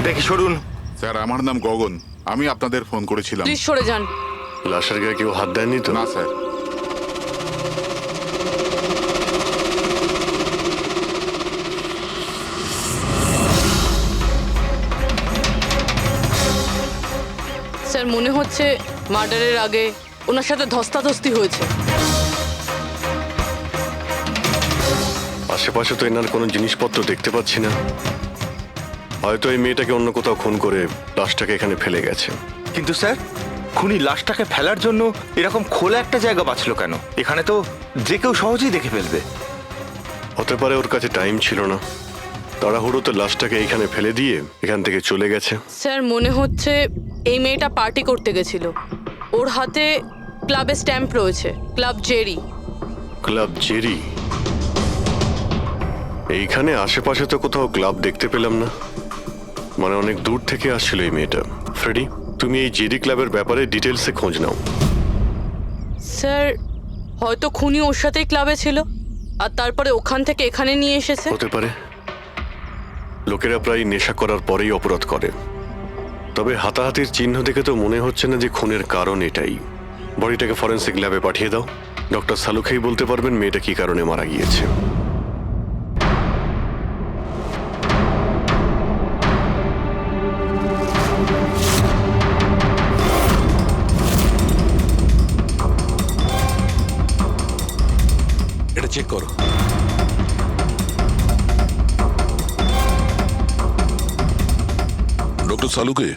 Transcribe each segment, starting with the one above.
থেকে সরুন। স্যার আমার নাম গগন, আমি আপনাদের ফোন করেছিলাম। প্লিজ সরে যান। লাশের গায়ে কেউ হাত দেয়নি তো? না স্যার। স্যার মনে হচ্ছে মার্ডারের আগে ওনার সাথে ধস্তাধস্তি হয়েছে। আশেপাশে তো এনার কোনো জিনিসপত্র দেখতে পাচ্ছি না। হয়তো এই মেয়েটাকে অন্য কোথাও খুন করে লাশটাকে এখানে ফেলে গেছে। কিন্তু স্যার, খুনি লাশটাকে ফেলার জন্য এরকম খোলা একটা জায়গা বাঁচলো কেন? এখানে তো যে কেউ সহজেই দেখে ফেলবে। হতে পারে ওর কাছে টাইম ছিল না, তাড়াহুড়োতে লাশটাকে এইখানে ফেলে দিয়ে এখান থেকে চলে গেছে। স্যার মনে হচ্ছে এই মেয়েটা পার্টি করতে গেছিল। ওর হাতে ক্লাবের স্ট্যাম্প রয়েছে, ক্লাব জেরি। Club Jerry? এইখানে আশেপাশে তো কোথাও ক্লাব দেখতে পেলাম না, মানে অনেক দূর থেকে আসছিল এই মেয়েটা। ফ্রেডি, তুমি এই জেরি ক্লাবের ব্যাপারে ডিটেলসে খোঁজ নাও। স্যার হয়তো খুনি ওর সাথেই ক্লাবে ছিল আর তারপরে ওখান থেকে এখানে নিয়ে এসেছে। হতে পারে। লোকেরা প্রায় নেশা করার পরেই অপরাধ করে। তবে হাতাহাতির চিহ্ন দেখে তো মনে হচ্ছে না যে খুনের কারণ এটাই। বডিটাকে ফরেন্সিক ল্যাবে পাঠিয়ে দাও। ডক্টর সালুখেই বলতে পারবেন মেয়েটা কি কারণে মারা গিয়েছে। এটা চেক করো। ডক্টর সালুকে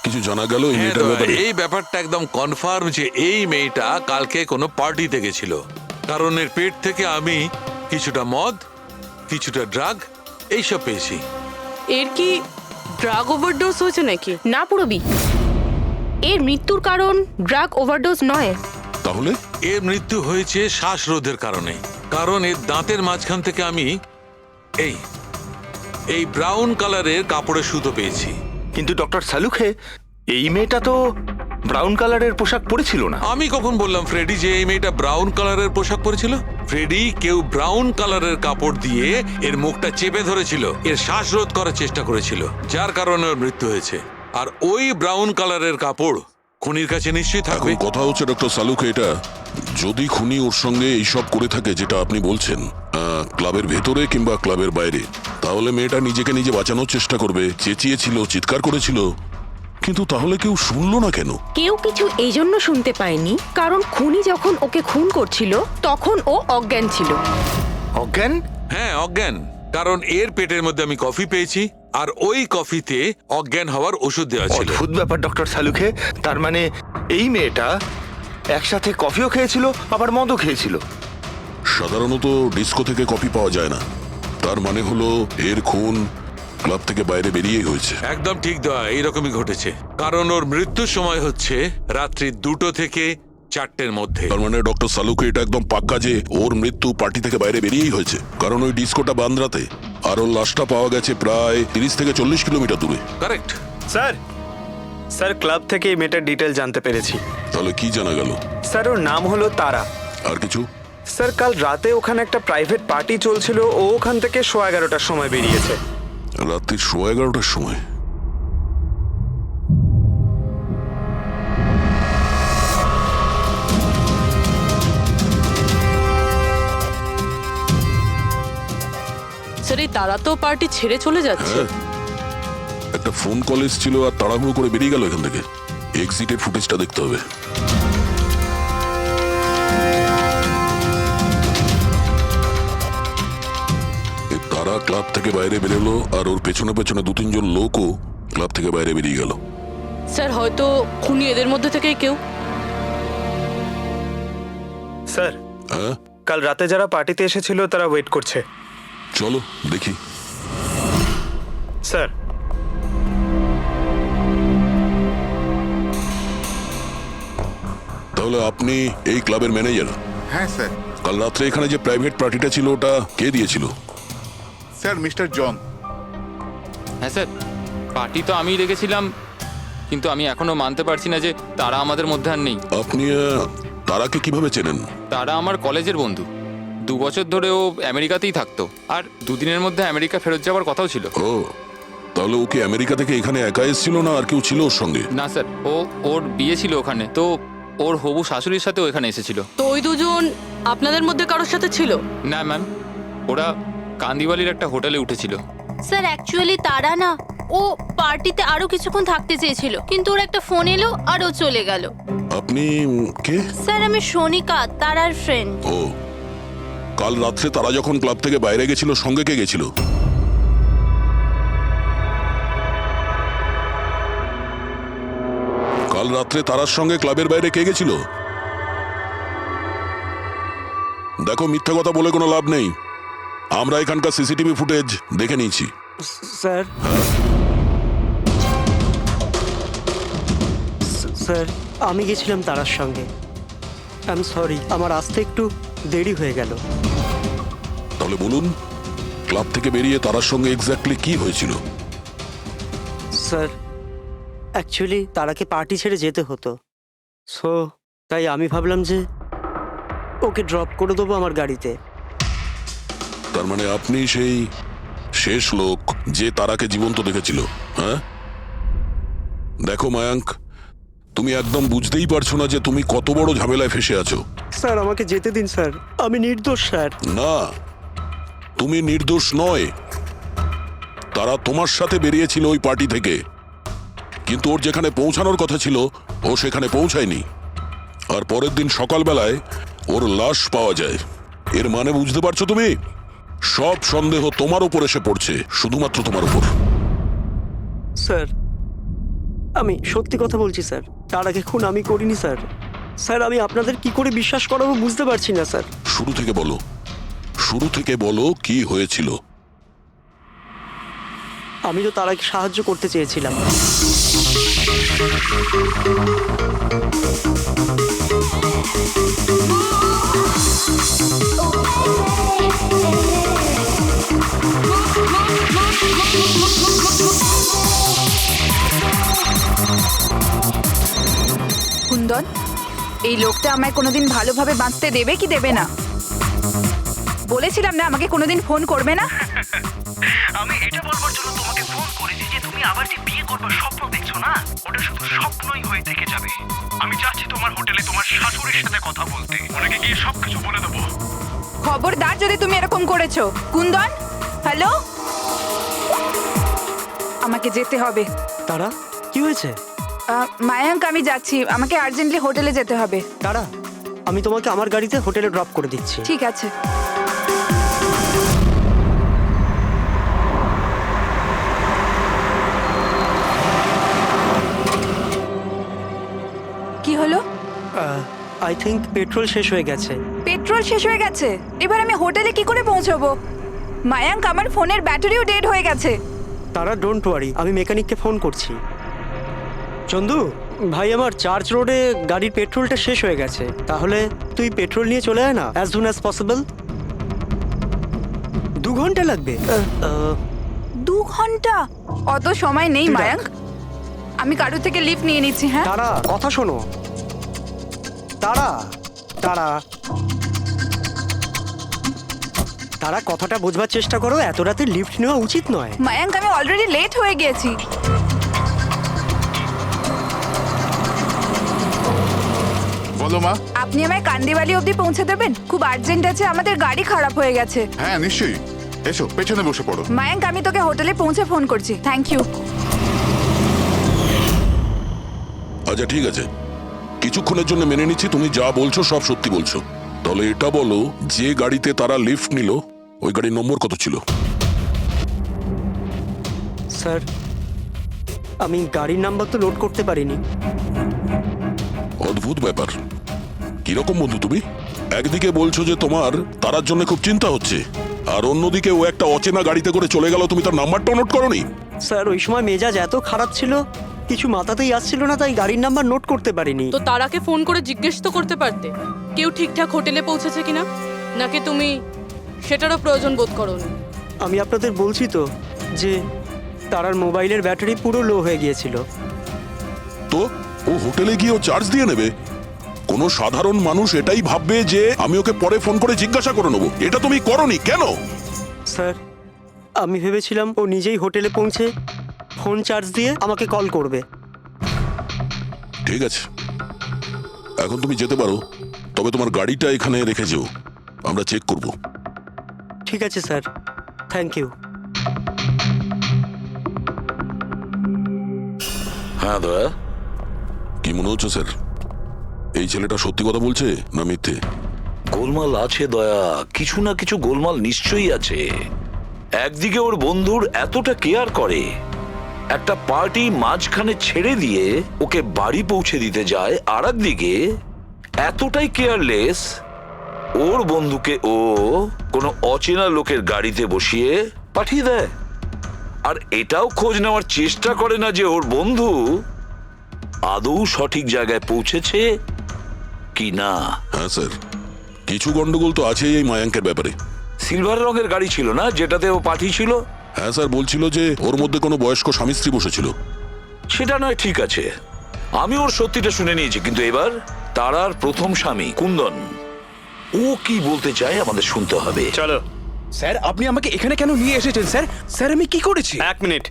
কিছু জানা গেল এই মেয়েটার ব্যাপারে? এই ব্যাপারটা একদম কনফার্ম যে এই মেয়েটা কালকে কোনো পার্টিতে গেছিল, কারণ এর পেট থেকে আমি কিছুটা মদ, কিছুটা ড্রাগ এইসব পেয়েছি। এর কি ড্রাগ ওভারডোজ হয়েছে নাকি? না পুরবি, এর মৃত্যুর কারণ ড্রাগ ওভারডোজ নয়। তাহলে এর মৃত্যু হয়েছে শ্বাসরোধের কারণে, কারণ এর দাঁতের মাঝখান থেকে আমি এই এই ব্রাউন কালারের কাপড়ের সুতো পেয়েছি। কিন্তু ডক্টর সালুখে, এই মেয়েটা তো ব্রাউন কালারের পোশাক পরেছিল না। আমি কখন বললাম ফ্রেডি যে এই মেয়েটা ব্রাউন কালারের পোশাক পরেছিল? ফ্রেডি, কেউ ব্রাউন কালারের কাপড় দিয়ে এর মুখটা চেপে ধরেছিল, এর শ্বাসরোধ করার চেষ্টা করেছিল, যার কারণে ওর মৃত্যু হয়েছে। আর ওই ব্রাউন কালারের কাপড় খুনির কাছে নিশ্চয়ই এখন থাকবে। কথা হচ্ছে ডক্টর সালুকে, এটা যদি খুনি ওর সঙ্গে এইসব করে থাকে যেটা আপনি বলছেন, ক্লাবের ভেতরে কিংবা ক্লাবের বাইরে, তাহলে মেয়েটা নিজেকে নিজে বাঁচানোর চেষ্টা করবে, চেঁচিয়েছিল, চিৎকার করেছিল, কিন্তু তাহলে কেউ শুনলো না কেন? কেউ কিছু এই জন্য শুনতে পায়নি কারণ খুনি যখন ওকে খুন করছিল তখন ও অজ্ঞান ছিল। অজ্ঞান? হ্যাঁ, অজ্ঞান। কারণ এর পেটের মধ্যে আমি কফি পেয়েছি, আর ওই কফিতে অজ্ঞান হওয়ার ওষুধ দেওয়া ছিল। অদ্ভুত ব্যাপার ডক্টর সালুখে। তার মানে এই মেয়েটা একসাথে কফিও খেয়েছিল আবার মদও খেয়েছিল। সাধারণত ডিস্কো থেকে কফি পাওয়া যায় না, তার মানে হলো এর খুন ক্লাব থেকে বাইরে বেরিয়েই হয়েছে। একদম ঠিক দেওয়া, এইরকমই ঘটেছে। কারণ ওর মৃত্যুর সময় হচ্ছে রাত্রি 2টো থেকে 4টের মধ্যে। তার মানে ডক্টর সালুকে এটা একদম পাক্কা যে ওর মৃত্যু পার্টি থেকে বাইরে বেরিয়েই হয়েছে, কারণ ওই ডিস্কোটা বান্দ্রাতে, আর ওর লাশটা পাওয়া গেছে প্রায় 30 থেকে 40 কিলোমিটার দূরে। কারেক্ট। স্যার ক্লাব থেকে এই মেয়েটার ডিটেল জানতে পেরেছি। তাহলে কি জানা গেল? স্যার ওর নাম হলো তারা। আর কিছু? স্যার কাল রাতে ওখানে একটা প্রাইভেট পার্টি চলছিল, ও ওখান থেকে 11:30টার সময় বেরিয়েছে। রাত্রি 11:30টার সময়? স্যার এই তারা তো পার্টি ছেড়ে চলে যাচ্ছে। একটা ফোন কল এসেছিল আর তাড়াহুড়ো করে বেরিয়ে গেল এখান থেকে। এক্সিটের ফুটেজটা দেখতে হবে। তারা ক্লাব থেকে বাইরে বেরোলো আর ওর পেছনে পেছনে 2-3 জন লোকও ক্লাব থেকে বাইরে বেরিয়ে গেল। স্যার হয়তো খুনি এদের মধ্যে থেকেই কেউ। স্যার হ্যাঁ, কাল রাতে যারা পার্টিতে এসেছিল তারা ওয়েট করছে। চলো দেখি। স্যার তাহলে আপনি এই ক্লাবের ম্যানেজার? হ্যাঁ স্যার। কাল রাত্রে এখানে যে প্রাইভেট পার্টিটা ছিল ওটা কে দিয়েছিল? Sir mister John. হ্যাঁ স্যার, পার্টি তো আমিই রেখেছিলাম, কিন্তু আমি এখনো মানতে পারছি না যে তারা আমাদের মধ্যে আর নেই। আপনি তারাকে কিভাবে চেনেন? তারা আমার কলেজের বন্ধু। 2 বছর ধরে ও আমেরিকাতেই থাকতো, আর 2 দিনের মধ্যে আমেরিকা ফেরত যাওয়ার কথাও ছিল। ও, তাহলে ওকে আমেরিকা থেকে এখানে একা এসেছিল না আর কেউ ছিল ওর সঙ্গে? না স্যার, ওর বিয়ে ছিল ওখানে, তো ওর হবু শাশুড়ির সাথেও এখানে এসেছিল। তো ওই দুজন আপনাদের মধ্যে কারোর সাথে ছিল? না ম্যাম, ওরা কান্দিওয়ালির একটা হোটেলে উঠেছিল। স্যার অ্যাকচুয়ালি তারা না, ও পার্টিতে আরো কিছুক্ষণ থাকতে চেয়েছিল, কিন্তু ওর একটা ফোন এলো আর ও চলে গেল। আপনি কে? স্যার আমি সোনিকা, তারার ফ্রেন্ড। ও, কাল রাত্রে তারা যখন ক্লাব থেকে বাইরে গেছিল সঙ্গে কে গেছিল? কাল রাত্রে তারার সঙ্গে ক্লাবের বাইরে কে গেছিল? দেখো, মিথ্যা কথা বলে কোনো লাভ নেই। আমরা এখানকার সিসিটিভি ফুটেজ দেখে নিয়েছি। স্যার, স্যার আমি গেছিলাম তারার সঙ্গে। আই এম সরি, আমার আসতে একটু দেরি হয়ে গেল। তাহলে বলুন, ক্লাব থেকে বেরিয়ে তারার সঙ্গে এক্স্যাক্টলি কি হয়েছিল? স্যার অ্যাকচুয়ালি তারাকে পার্টি ছেড়ে যেতে হতো, সো তাই আমি ভাবলাম যে ওকে ড্রপ করে দেবো আমার গাড়িতে। তার মানে আপনি সেই শেষ লোক যে তারাকে জীবন্ত দেখেছিল, হ্যাঁ? দেখো মায়াঙ্ক, তুমি একদম বুঝতেই পারছো না যে তুমি কত বড় ঝামেলায় ফেসে আছো। স্যার আমাকে যেতে দিন স্যার, আমি নির্দোষ স্যার। না, তুমি নির্দোষ নয়। তারা তোমার সাথে বেরিয়েছিল ওই পার্টি থেকে, কিন্তু ওর যেখানে পৌঁছানোর কথা ছিল ও সেখানে পৌঁছায়নি। আর পরের দিন সকালবেলায় ওর লাশ পাওয়া যায়। এর মানে বুঝতে পারছো তুমি? সব সন্দেহ তোমার উপর এসে পড়ছে, শুধুমাত্র তোমার উপর। স্যার আমি সত্যি কথা বলছি স্যার, তার আগে খুন আমি করিনি স্যার। স্যার আমি আপনাদের কি করে বিশ্বাস করাবো বুঝতে পারছি না স্যার। শুরু থেকে বলো, শুরু থেকে বলো কি হয়েছিল। আমি তো তারাকে সাহায্য করতে চেয়েছিলাম। কুন্দন, এই লোকটা আমায় কোনোদিন ভালোভাবে বাঁচতে দেবে কি দেবে না? বলেছিলাম না আমাকে কোনোদিন ফোন করবে না। আমি এটা বলবার জন্য তোমাকে ফোন করেছি যে তুমি আবার যে বিয়ে করবার স্বপ্ন দেখছো না, ওটা শুধু স্বপ্নই হয়ে থেকে যাবে। আমি যাচ্ছি তোমার হোটেলে তোমার শাশুড়ির সাথে কথা বলতে, ওনাকে গিয়ে সবকিছু বলে দেবো। খবরদার যদি তুমি এরকম করেছো। কুন্দন, হ্যালো, আমাকে যেতে হবে। তারা কি হয়েছে? মায়াঙ্ক আমি যাচ্ছি, আমাকে আর্জেন্টলি হোটেলে যেতে হবে। তারা, আমি তোমাকে আমার গাড়িতে হোটেলে ড্রপ করে দিচ্ছি। ঠিক আছে। কি হলো? আই থিঙ্ক পেট্রোল শেষ হয়ে গেছে। পেট্রোল শেষ হয়ে গেছে? এবার আমি হোটেলে কি করে পৌঁছবো? মায়াঙ্ক আমার ফোনের ব্যাটারিও ডেড হয়ে গেছে। তারা ডোন্ট ওয়ারি, আমি মেকানিককে ফোন করছি। চন্দু ভাই, আমার চার্চ রোডে গাড়ির পেট্রোলটা শেষ হয়ে গেছে, তাহলে তুই পেট্রোল নিয়ে চলে আয় না অ্যাজ সুন অ্যাজ পসিবল। 2 ঘন্টা লাগবে। 2 ঘন্টা? অত সময় নেই তুই রাখ। মায়াঙ্ক, আমি কারোর থেকে লিফট নিয়ে নিচ্ছি। হ্যাঁ তারা, কথা শোনো। তারা তারা তারা কথাটা বোঝবার চেষ্টা করো, এত রাতে লিফট নেওয়া উচিত নয়। মায়াঙ্ক, আমি অলরেডি লেট হয়ে গেছি। বলো মা। আপনি আমায় কান্দিওয়ালি অবধি পৌঁছে দেবেন? খুব আর্জেন্ট আছে, আমাদের গাড়ি খারাপ হয়ে গেছে। হ্যাঁ নিশ্চয়ই, এসো পেছনে বসে পড়ো। মায়াঙ্ক, আমি তোকে হোটেলে পৌঁছে ফোন করছি। Thank you. আচ্ছা ঠিক আছে, কিছুক্ষণের জন্য মেনে নিচ্ছি তুমি যা বলছো সব সত্যি বলছো। তাহলে এটা বলো, যে গাড়িতে তারা লিফট নিল ওই গাড়ির নম্বর কত ছিল? স্যার আমি গাড়ির নাম্বার তো লোড করতে পারিনি। অদ্ভুত ব্যাপার। কিরকম বন্ধু তুমি? একদিকে বলছো যে তোমার তারার জন্য খুব চিন্তা হচ্ছে, আর অন্যদিকে ও একটা অচেনা গাড়িতে করে চলে গেল, তুমি তার নাম্বারটা নোট করোনি? স্যার ওই সময় মেজাজ এত খারাপ ছিল, কিছু মাথাতেই আসছিল না, তাই গাড়ির নাম্বার নোট করতে পারিনি। তো তারাকে ফোন করে জিজ্ঞেস তো করতে পারতে কেউ ঠিকঠাক হোটেলে পৌঁছেছে কিনা, নাকি তুমি সেটারও প্রয়োজন বোধ করোনি? আমি আপনাদের বলছি তো যে তারার মোবাইলের ব্যাটারি পুরো লো হয়ে গিয়েছিল। তো ও হোটেলে গিয়ে ও চার্জ দিয়ে নেবে? কোনো সাধারণ মানুষ এটাই ভাববে যে আমি ওকে পরে ফোন করে জিজ্ঞাসা করে নেবো। এটা তুমি করোনি কেন? স্যার আমি ভেবেছিলাম ও নিজেই হোটেলে পৌঁছে ফোন চার্জ দিয়ে আমাকে কল করবে। ঠিক আছে, এখন তুমি যেতে পারো, তবে তোমার গাড়িটা এখানে রেখে যেও, আমরা চেক করব। ঠিক আছে স্যার, থ্যাংক ইউ। হ্যাঁ দয়া, কি মনে হচ্ছে স্যার? এই ছেলেটা সত্যি কথা বলছে না মিথ্যে? গোলমাল আছে দয়া, কিছু না কিছু গোলমাল নিশ্চয়ই আছে। একদিকে ওর বন্ধুর এতটা কেয়ার করে, একটা পার্টি মাঝখানে ছেড়ে দিয়ে ওকে বাড়ি পৌঁছে দিতে যায়, আর একদিকে এতটাই কেয়ারলেস ওর বন্ধুকে ও কোনো অচেনা লোকের গাড়িতে বসিয়ে পাঠিয়ে দেয়। আর এটাও খোঁজ নেওয়ার চেষ্টা করে না যে ওর বন্ধু আদৌ সঠিক জায়গায় পৌঁছেছে কি না। হ্যাঁ স্যার, কিছু গন্ডগোল তো আছেই এই মায়াঙ্কের ব্যাপারে। সিলভার রঙের গাড়ি ছিল না যেটাতে ও পাঠিয়েছিল? হ্যাঁ স্যার, বলছিল যে ওর মধ্যে কোনো বয়স্ক স্বামী স্ত্রী বসেছিল। সেটা নয়, ঠিক আছে, আমি ওর সত্যিটা শুনে নিয়েছি, কিন্তু এবার তারার প্রথম স্বামী কুন্দন, ও কি বলতে চায় আমাদের শুনতে হবে। চলো। স্যার, আপনি আমাকে এখানে কেন নিয়ে এসেছেন স্যার? স্যার, আমি কি করেছি? 1 মিনিট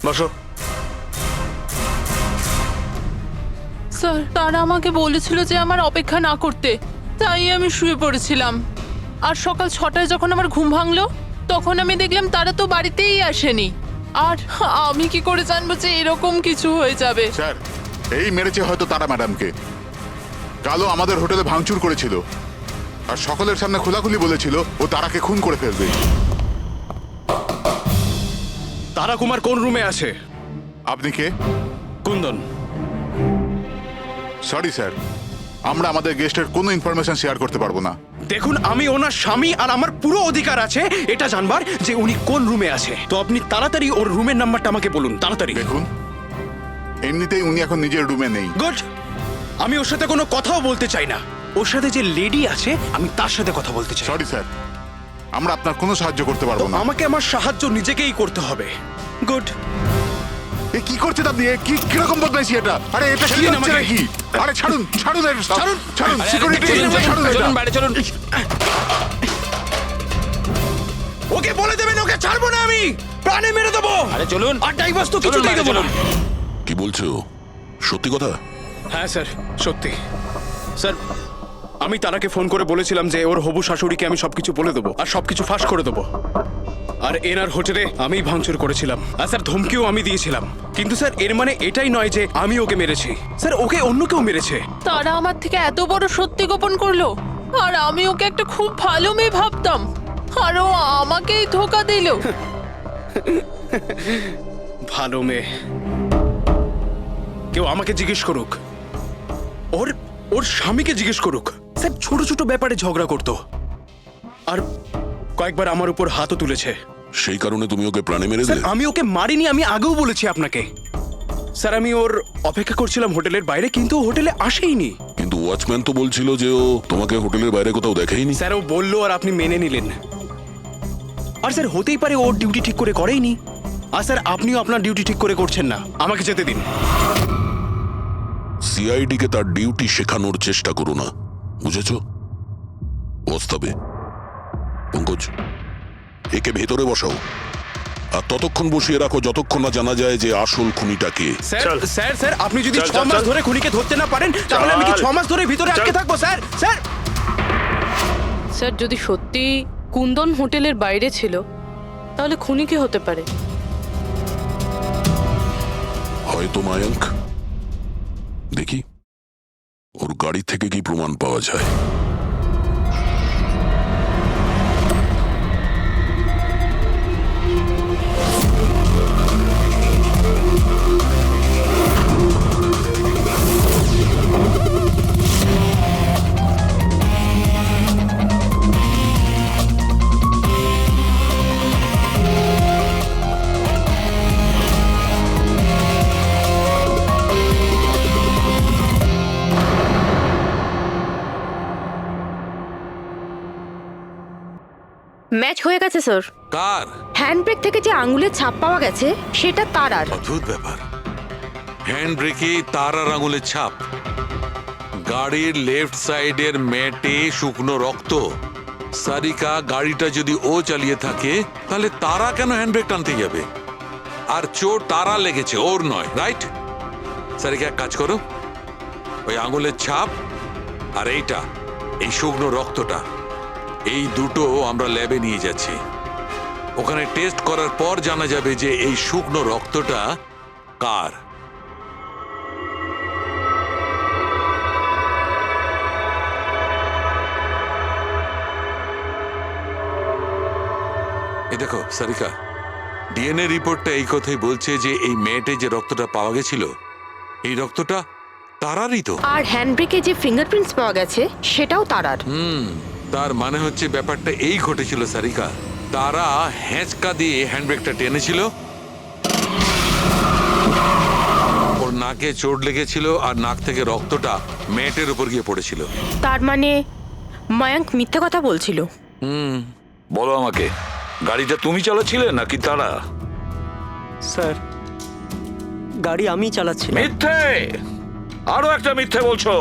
বসো। স্যার, তারা আমাকে বলেছিল যে আমার অপেক্ষা না করতে, তাই আমি শুয়ে পড়েছিলাম। আর সকাল 6টায় যখন আমার ঘুম ভাঙলো, তখন আমি দেখলাম তারা তো বাড়িতেই আসেনি। আর আমি কি করে জানবো যে এরকম কিছু হয়ে যাবে? স্যার, এই মেরেছে হয়তো তারা ম্যাডামকে। কালো আমাদের হোটেলে ভাঙচুর করেছিল আর সকলের সামনে খোলাখুলি বলেছিল ও তারাকে খুন করে ফেলবে। তারা কুমার কোন রুমে আছে? আপনি কে? কুন্দন। সরি স্যার, আমরা আমাদের গেস্টের কোনো ইনফরমেশন শেয়ার করতে পারবো না। দেখুন, আমি ওনার স্বামী আর আমার পুরো অধিকার আছে এটা জানবার যে উনি কোন রুমে আছে। তো আপনি তাড়াতাড়ি ওর রুমের নাম্বারটা আমাকে বলুন, তাড়াতাড়ি। দেখুন, এমনিতেই উনি এখন নিজের রুমে নেই। গুড, আমি ওর সাথে কোনো কথাও বলতে চাই না। ওর সাথে যে লেডি আছে আমি তার সাথে কথা বলতে চাই। সরি স্যার, আমরা আপনার কোনো সাহায্য করতে পারবো না। আমাকে আমার সাহায্য নিজেকেই করতে হবে। গুড। এ কি করছেন আপনি? এ কি কিরকম বদমাইশি এটা? আরে এটা কি হচ্ছে নাকি? আরে ছাড়ুন, ছাড়ুন, ছাড়ুন, ছাড়ুন, সিকিউরিটি ছাড়ুন এটা। বাইরে চলুন। ওকে বলে দেবেন ওকে ছাড়বো না, আমি প্রাণে মেরে দেবো। আরে চলুন। আর ডাইভার্স তো কিছুতেই দেবো না। কি বলছো? সত্যি কথা? হ্যাঁ স্যার, সত্যি। স্যার, আমি তারাকে ফোন করে বলেছিলাম যে ওর হবু শাশুড়িকে আমি সবকিছু বলে দেবো আর সবকিছু ফাঁস করে দেবো। আর এনার হোটেলে আমি ভাঙচুর করেছিলাম আর স্যার ধমকিও আমি দিয়েছিলাম। কিন্তু স্যার এর মানে এটাই নয় যে আমি ওকে মেরেছি। স্যার, ওকে অন্য কেউ মেরেছে। তারা আমার থেকে এত বড় সত্যি গোপন করলো, আর আমি ওকে একটা খুব ভালো মেয়ে ভাবতাম, আর ও আমাকেই ধোকা দিল। ভালো মেয়ে? কেউ আমাকে জিজ্ঞেস করুক, ওর ওর স্বামীকে জিজ্ঞেস করুক। স্যার, ছোট ছোট ব্যাপারে ঝগড়া করতো আর কয়েকবার আমার উপর হাতও তুলেছে। সেই কারণে তুমি ওকে প্রাণে মেরে স্যার, দিলে? আমি ওকে মারিনি, আমি আগেও বলেছি আপনাকে। স্যার, আমি ওর অপেক্ষা করছিলাম হোটেলের বাইরে, কিন্তু ও হোটেলে আসেইনি। কিন্তু ওয়াচম্যান তো বলছিল যে ও তোমাকে হোটেলের বাইরে কোথাও দেখেইনি। স্যার, ও বললো আর আপনি মেনে নিলেন। আর স্যার, হতেই পারে ওর ডিউটি ঠিক করে করেইনি। আর স্যার, আপনিও আপনার ডিউটি ঠিক করে করছেন না। আমাকে যেতে দিন। সিআইডি কে তার ডিউটি শেখানোর চেষ্টা করো না, বুঝেছো? ওস্তাবে পঙ্কজ, একে ভেতরে বসাও আর ততক্ষণ বসিয়ে রাখো যতক্ষণ না জানা যায় যে আসল খুনিটা কে। স্যার, স্যার, স্যার, আপনি যদি 6 মাস ধরে খুনিকে ধরতে না পারেন, তাহলে আমি কি 6 মাস ধরে ভিতরে আটকে থাকবো? Sir, sir. স্যার, যদি সত্যি কুন্দন হোটেলের বাইরে ছিল, তাহলে খুনি কে হতে পারে? হয়তো মায়াঙ্ক। দেখি ওর গাড়ি থেকে কি প্রমাণ পাওয়া যায়। ম্যাচ হয়ে গেছে স্যার। কার? হ্যান্ডব্রেক থেকে যে আঙুলের ছাপ পাওয়া গেছে সেটা তারার। অদ্ভুত ব্যাপার, হ্যান্ড ব্রেকে তারার আঙুলের ছাপ, গাড়ির লেফট সাইডের ম্যাটে শুকনো রক্ত, সারিকা গাড়িটা যদি ও চালিয়ে থাকে তাহলে তারা কেন হ্যান্ডব্রেক টানতে যাবে? আর চোট তারা লেগেছে, ওর নয়, রাইট? সারিকা এক কাজ করো, ওই আঙুলের ছাপ আর এইটা, এই শুকনো রক্তটা, এই দুটো আমরা ল্যাবে নিয়ে যাচ্ছি। ওখানে টেস্ট করার পর জানা যাবে যে এই শুকনো রক্তটা কার। এই দেখো সারিকা, ডিএনএ রিপোর্টটা এই কথাই বলছে যে এই মেয়েটে যে রক্তটা পাওয়া গেছিল, এই রক্তটা তারারই তো। আর হ্যান্ডব্রেকে যে ফিঙ্গারপ্রিন্টস পাওয়া গেছে সেটাও তারার। তার মানে হচ্ছে ব্যাপারটা এই ঘটেছিল সারিকা, তারা হ্যাঁচকা দিয়ে হ্যান্ডব্রেকটা টেনেছিল, ওর নাকে চোট লেগেছিল আর নাক থেকে রক্তটা মেয়েটের উপর গিয়ে পড়েছিল। তার মানে মায়াঙ্ক মিথ্যে কথা বলছিল। বলো আমাকে, গাড়িটা তুমি চালাচ্ছিলে নাকি তারা? স্যার, গাড়ি আমি চালাচ্ছিলাম। মিথ্যে, আরো একটা মিথ্যে বলছো।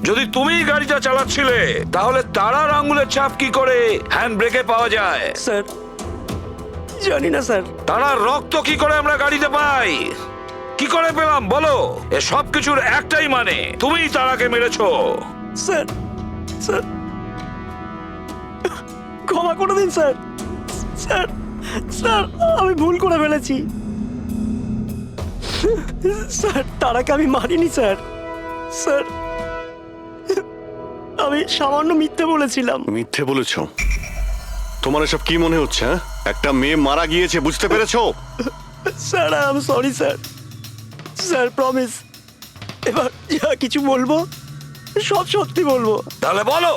যদি তুমি গাড়িটা চালাচ্ছিলে তাহলে তারার আঙ্গুলের ছাপ কি করে হ্যান্ড ব্রেকে পাওয়া যায়? স্যার, জানি না স্যার। তারার রক্ত কি করে আমরা গাড়িতে পাই? কি করে পেলাম বলো? এ সব কিছুর একটাই মানে, তুমিই তারাকে মেরেছো। স্যার, স্যার, ক্ষমা করে দিন স্যার। স্যার, স্যার, আমি ভুল করে ফেলেছি। স্যার, তারাকে আমি মারিনি স্যার। স্যার, আমি সামান্য মিথ্যে বলেছিলাম। মিথ্যে বলেছ? তোমার এসব কি মনে হচ্ছে? হ্যাঁ, একটা মেয়ে মারা গিয়েছে, বুঝতে পেরেছো? Sir, I am sorry sir. Sir, promise, এবার যা কিছু বলবো সব সত্যি বলবো। তাহলে বলো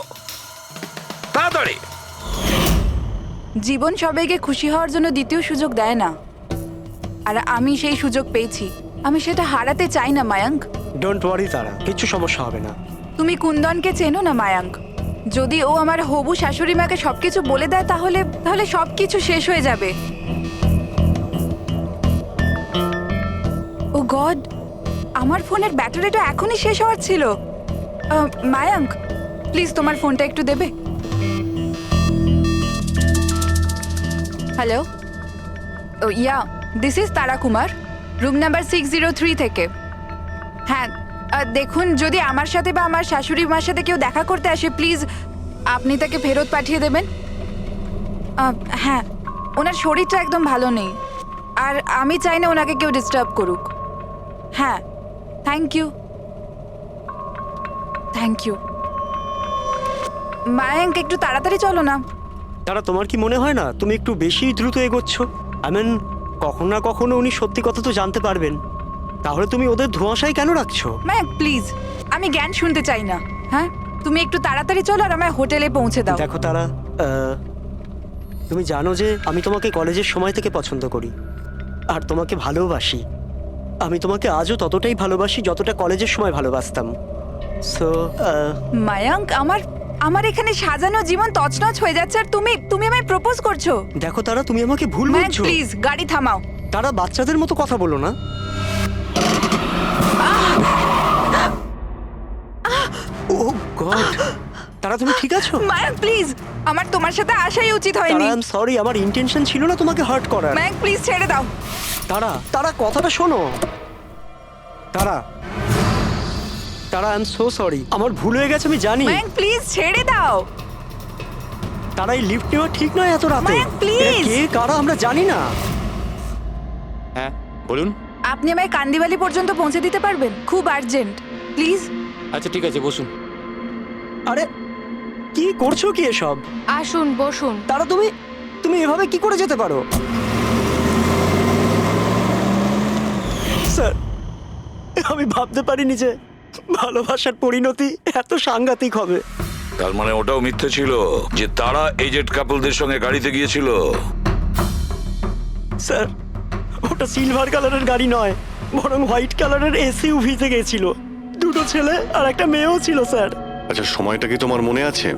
তাড়াতাড়ি। জীবন সবাইকে খুশি হওয়ার জন্য দ্বিতীয় সুযোগ দেয় না, আর আমি সেই সুযোগ পেয়েছি। আমি সেটা হারাতে চাই না মায়াঙ্ক। ডোন্ট ওয়ারি তারা, কিছু সমস্যা হবে না। তুমি কুন্দনকে চেনো না মায়াঙ্ক? যদি ও আমার হবু শাশুড়ি মাকে সবকিছু বলে দেয় তাহলে তাহলে সবকিছু শেষ হয়ে যাবে। ও গড, আমার ফোনের ব্যাটারিটা এখনই শেষ হওয়ার ছিল। মায়াঙ্ক, প্লিজ তোমার ফোনটা একটু দেবে? Hello, oh yeah, this is Tara Kumar, room number 603 থেকে। হ্যাঁ, দেখুন, যদি আমার সাথে বা আমার শাশুড়ি মার সাথে কেউ দেখা করতে আসে, প্লিজ আপনি তাকে ফেরত পাঠিয়ে দেবেন। হ্যাঁ, ওনার শরীরটা একদম ভালো নেই, আর আমি চাই না ওনাকে কেউ ডিস্টার্ব করুক। হ্যাঁ, thank you, thank you. Mayank, একটু তাড়াতাড়ি চলো না। তারা, তোমার কি মনে হয় না তুমি একটু বেশি দ্রুত এগোচ্ছ? আই মিন, কখনো না কখনো উনি সত্যি কথা তো জানতে পারবেন, তাহলে তুমি ওদের ধোঁয়াশায় কেন রাখছো? মায়াঙ্ক প্লিজ, আমি জ্ঞান শুনতে চাই না। হ্যাঁ, তুমি একটু তাড়াতাড়ি চলো আর আমায় হোটেলে পৌঁছে দাও। দেখো তারা, তুমি জানো যে আমি তোমাকে কলেজের সময় থেকে পছন্দ করি আর তোমাকে ভালোবাসি। আমি তোমাকে আজও ততটাই ভালোবাসি যতটা কলেজের সময় ভালোবাসতাম। সো মায়াঙ্ক, আমার এখানে সাজানো জীবন তছনছ হয়ে যাচ্ছে আর তুমি আমায় প্রপোজ করছো। দেখো তারা, তুমি আমাকে ভুল মায়াঙ্ক বুঝছো। প্লিজ গাড়ি থামাও। তারা, বাচ্চাদের মতো কথা বলো না। ও গড, তারা তুমি ঠিক আছো? মায়াঙ্ক প্লিজ, আমার তোমার সাথে আসাই উচিত হয়নি। আই এম সরি, আমার ইন্টেনশন ছিল না তোমাকে হার্ট করার। মায়াঙ্ক প্লিজ ছেড়ে দাও। তারা কথাটা শোনো। তারা, আই এম সো সরি, আমার ভুল হয়ে গেছে, আমি জানি। মায়াঙ্ক প্লিজ ছেড়ে দাও। তারা, এই লিফট নেওয়া ঠিক নয় এত রাতে। মায়াঙ্ক, please! এরা কে কারা আমরা জানি না। হ্যাঁ বলুন। আপনি আমায় কান্দিবালি পর্যন্ত পৌঁছে দিতে পারবেন? খুব আর্জেন্ট, প্লিজ। আচ্ছা ঠিক আছে, বসুন। আরে কি করছো কি এসব? আসুন বসুন। তারা, তুমি এভাবে কি করে যেতে পারো? স্যার, আমি ভাবতে পারিনি যে ভালোবাসার পরিণতি এত সাংঘাতিক হবে। তার মানে ওটাও মিথ্যে ছিল যে তারা এজেড কাপলদের সঙ্গে গাড়িতে গিয়েছিল? স্যার, ওটা সিলভার কালারের গাড়ি নয়, বরং হোয়াইট কালারের এসইউভিতে গেছিল। দুটো ছেলে আর একটা মেয়েও ছিল স্যার। আচ্ছা, সময়টা কি তোমার মনে আছে?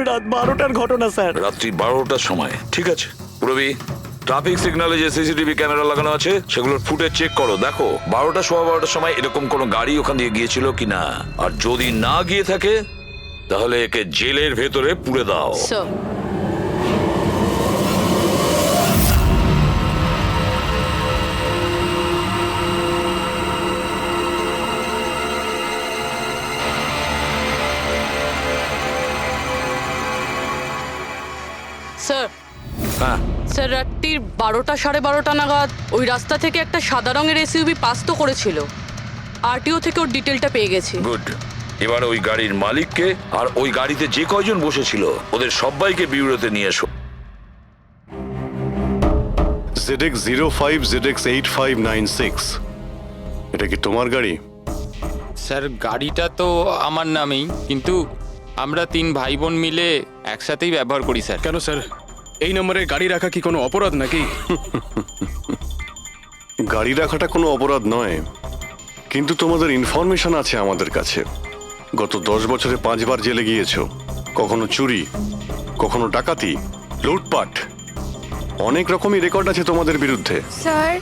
রাত 12টার ঘটনা স্যার। রাত্রি 12টার সময়, ঠিক আছে। পুরবি, ট্রাফিক সিগন্যালে যে সিসিটিভি ক্যামেরা লাগানো আছে সেগুলোর ফুটেজ চেক করো, দেখো 12টা সোয়া 12টার সময় এরকম কোনো গাড়ি ওখান দিয়ে গিয়েছিল কিনা। আর যদি না গিয়ে থাকে তাহলে একে জেলের ভেতরে পুরে দাও। স্যার স্যার হ্যাঁ, স্যার রাত্রির 12টা 12:30 নাগাদ ওই রাস্তা থেকে একটা সাদা রঙের এসইউভি পাস তো করেছিল। আরটিও থেকে ওর ডিটেলটা পেয়ে গেছি। গুড। এবার ওই গাড়ির মালিককে আর ওই গাড়িতে যে কয়জন বসেছিল ওদের সবাইকে বিউরোতে নিয়ে এসো। ZX05ZX8596, এটা কি তোমার গাড়ি? স্যার গাড়িটা তো আমার নামেই, কিন্তু আমরা 3 ভাই বোন মিলে একসাথেই ব্যবহার করি স্যার। কেন স্যার, এই নম্বরে গাড়ি রাখা কি কোনো অপরাধ নাকি? গাড়ি রাখাটা কোনো অপরাধ নয়, কিন্তু তোমাদের ইনফরমেশন আছে আমাদের কাছে। গত 10 বছরে 5 বার জেলে গিয়েছো। কখনো চুরি, কখনো ডাকাতি, লুটপাট, অনেক রকমই রেকর্ড আছে তোমাদের বিরুদ্ধে। স্যার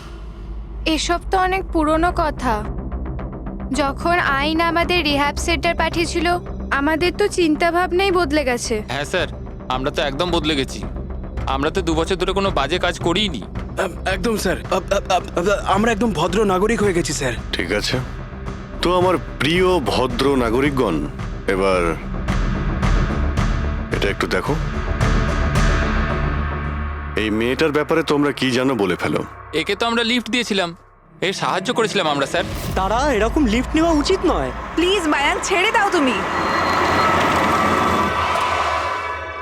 এসব তো অনেক পুরনো কথা। যখন আইন আমাদের রিহ্যাব সেন্টার পাঠিয়েছিল আমাদের তো চিন্তা ভাবনাই বদলে গেছে। হ্যাঁ স্যার, আমরা তো একদম বদলে গেছি। আমরা তো 2 বছর ধরে কোনো বাজে কাজ করিনি। একদম স্যার, আমরা একদম ভদ্র নাগরিক হয়ে গেছি স্যার। ঠিক আছে, তো আমার প্রিয় ভদ্র নাগরিকগণ, এবার এটা একটু দেখো। এই মেয়েটার ব্যাপারে তোমরা কি জানো বলে ফেলো। একে তো আমরা লিফট দিয়েছিলাম, এর সাহায্য করেছিলাম আমরা স্যার। তারা এরকম লিফট নেওয়া উচিত নয়। প্লিজ মায়াঙ্ক, ছেড়ে দাও তুমি।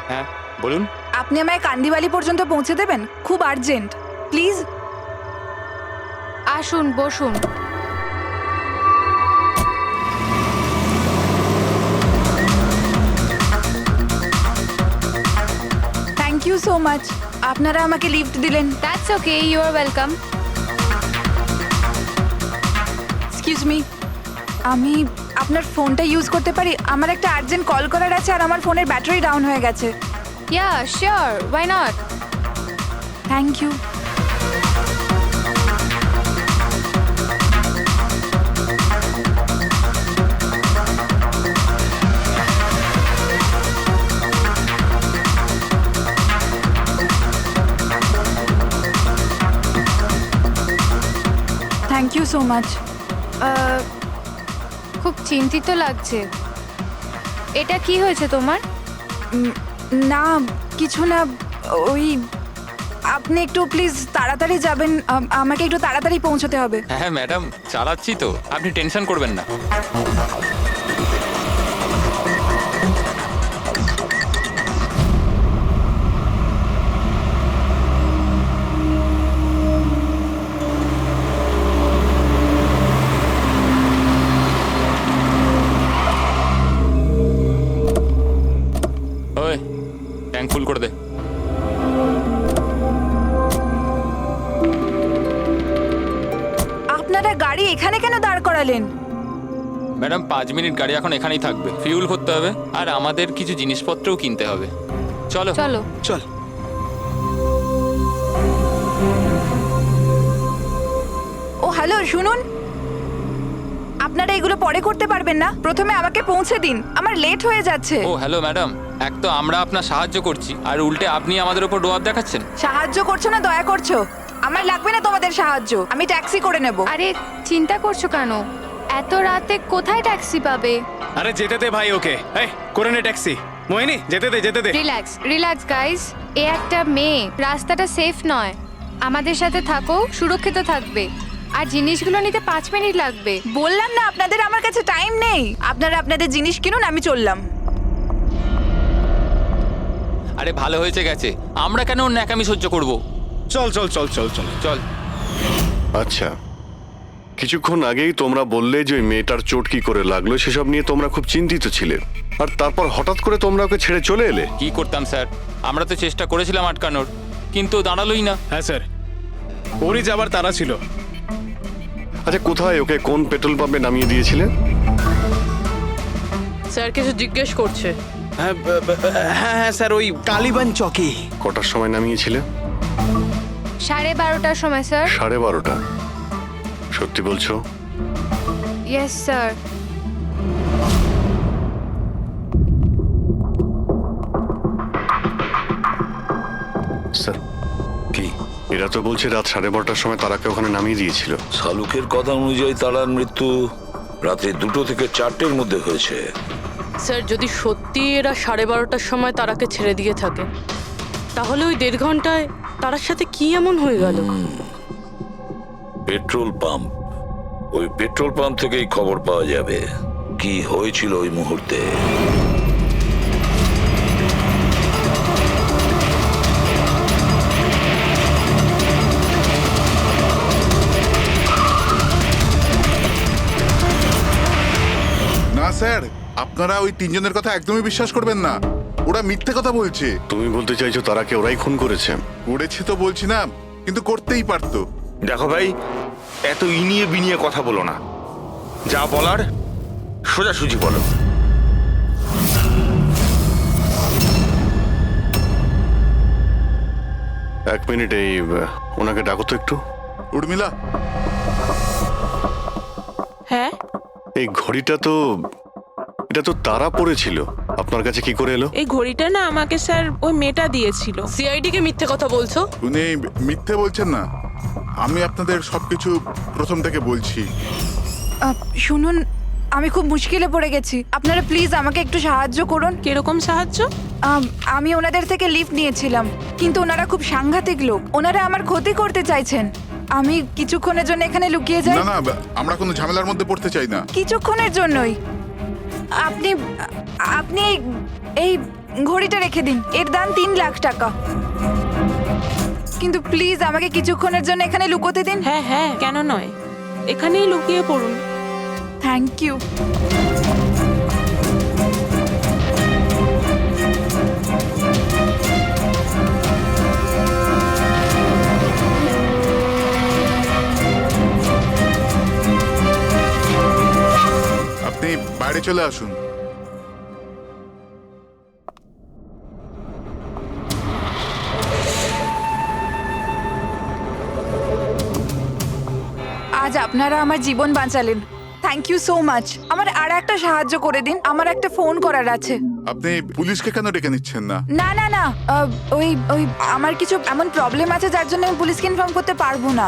হ্যাঁ বলুন। আপনি আমায় কান্দিবালি পর্যন্ত পৌঁছে দেবেন? খুব আর্জেন্ট, প্লিজ। আসুন বসুন। থ্যাংক ইউ সো মাচ, আপনারা আমাকে লিফট দিলেন। That's okay, you are welcome. Excuse me, আমি আপনার ফোনটা ইউজ করতে পারি? আমার একটা আর্জেন্ট কল করার আছে আর আমার ফোনের ব্যাটারি ডাউন হয়ে গেছে। Yeah sure, why not. Thank you. Thank you so much. খুব চিন্তিত লাগছে। এটা কি হয়েছে তোমার? না কিছু না, ওই আপনি একটু প্লিজ তাড়াতাড়ি যাবেন, আমাকে একটু তাড়াতাড়ি পৌঁছতে হবে। হ্যাঁ ম্যাডাম, চালাচ্ছি তো, আপনি টেনশন করবেন না। ওই ট্যাঙ্ক ফুল করে দে। আপনারা গাড়ি এখানে কেন দাঁড় করালেন? ম্যাডাম 5 মিনিট গাড়ি এখন এখানেই থাকবে, ফিউল করতে হবে আর আমাদের কিছু জিনিসপত্রও কিনতে হবে। চলো চলো চল। ও হ্যালো, শুনুন, আপনারা এগুলো পরে করতে পারবেন না? প্রথমে আমাকে পৌঁছে দিন, আমার লেট হয়ে যাচ্ছে। ও হ্যালো ম্যাডাম, এক তো আমরা আপনার সাহায্য করছি আর উল্টে আপনি আমাদের উপর ডোয়াব দেখাচ্ছেন। সাহায্য করছো না দয়া করছো? আমার লাগবে না তোমাদের সাহায্য, আমি ট্যাক্সি করে নেব। আরে চিন্তা করছো কেন? এত রাতে কোথায় ট্যাক্সি পাবে? আরে যেতে দে ভাই ওকে, এই করে নে ট্যাক্সি। মোহিনী যেতে দে, যেতে দে। রিল্যাক্স রিল্যাক্স গাইস, এ একটা মেয়ে, রাস্তাটা সেফ নয়। আমাদের সাথে থাকো, সুরক্ষিত থাকবে। আর জিনিসগুলো নিতে 5 মিনিট লাগবে। বললাম না আপনাদের আমার কাছে টাইম নেই। আপনারা আপনাদের জিনিস কিনুন, আমি চললাম। আরে ভালো হয়েছে গেছে, আমরা কেন ওর ন্যাকামি সহ্য করব? চল চল চল চল চল চল। আচ্ছা, কিছুক্ষণ আগেই তোমরা বললে যে ওই মেয়েটার চোট কি করে লাগলো সেসব নিয়ে তোমরা খুব চিন্তিত ছিলে, আর তারপর হঠাৎ করে তোমরা ওকে ছেড়ে চলে এলে। কি করতাম স্যার, আমরা তো চেষ্টা করেছিলাম আটকানোর, কিন্তু দাঁড়ালোই না। হ্যাঁ স্যার, ওরই যাবার তারা ছিল। আচ্ছা, কোথায় ওকে কোন পেট্রোল পাম্পে নামিয়ে দিয়েছিলে? স্যার কিছু জিজ্ঞেস করছে। হ্যাঁ হ্যাঁ স্যার, ওই কালীবান চকে। কটার সময় নামিয়েছিলে? 12:30টার সময় স্যার। 12:30? সত্যি বলছো? Yes sir. স্যার, কি এরা তো বলছে রাত 12:30টার সময় তারাকে ওখানে নামিয়ে দিয়েছিল। শালুকের কথা অনুযায়ী তারার মৃত্যু রাতে 2টো থেকে 4টের মধ্যে হয়েছে। স্যার, যদি সত্যি এরা 12:30টার সময় তারাকে ছেড়ে দিয়ে থাকে, তাহলে ওই 1.5 ঘন্টায় তারার সাথে কি এমন হয়ে গেল? পেট্রোল পাম্প, ওই পেট্রোল পাম্প থেকেই খবর পাওয়া যাবে কি হয়েছিল ওই মুহূর্তে। না স্যার, আপনারা ওই 3 জনের কথা একদমই বিশ্বাস করবেন না। ওরা মিথ্যে কথা বলছে। তুমি বলতে চাইছো তারাকে ওরাই খুন করেছে? করেছে তো বলছি না, কিন্তু করতেই পারতো। দেখো ভাই, এত ইনিয়ে বিনিয়ে কথা বলো না, যা বলার সোজাসুজি বলো। এক মিনিট, এই ওনাকে ডাকো তো একটু। উর্মিলা, হ্যাঁ, এই ঘড়িটা তো, এটা তো তারা পড়েছিল, আপনার কাছে কি করে এলো? এই ঘড়িটা না আমাকে স্যার ওই মেয়েটা দিয়েছিল। সিআইডি কে মিথ্যে কথা বলছো? উনি মিথ্যে বলছেন না। আমি আপনাদের সবকিছু প্রথম থেকে বলছি। শুনুন, আমি খুব মুশকিলে পড়ে গেছি, আপনারা প্লিজ আমাকে একটু সাহায্য করুন। কিরকম সাহায্য? আমি ওনাদের থেকে লিফট নিয়েছিলাম, কিন্তু ওনারা খুব সাংঘাতিক লোক। ওনারা আমার ক্ষতি করতে চাইছেন। আমি কিছুক্ষণের জন্য এখানে লুকিয়ে যাই। না না, আমরা কোনো ঝামেলার মধ্যে পড়তে চাই না। কিছুক্ষণের জন্যই। আপনি আপনি এই ঘড়িটা রেখে দিন, এর দাম 3 লাখ টাকা। কিন্তু প্লিজ আমাকে কিছুক্ষণের জন্য এখানে লুকোতে দিন। হ্যাঁ হ্যাঁ, কেন নয়, এখানেই লুকিয়ে পড়ুন। Thank you. আপনি বাইরে চলে আসুন। আজ আপনারা আমার জীবন বাঁচালেন, থ্যাংক ইউ সো মাচ। আমার আর একটা সাহায্য করে দিন, আমার একটা ফোন করার আছে। আপনি পুলিশকে কেন ডেকে নিচ্ছেন না? না না না, ওই ওই আমার কিছু এমন প্রবলেম আছে যার জন্য আমি পুলিশকে ইনফর্ম করতে পারবো না।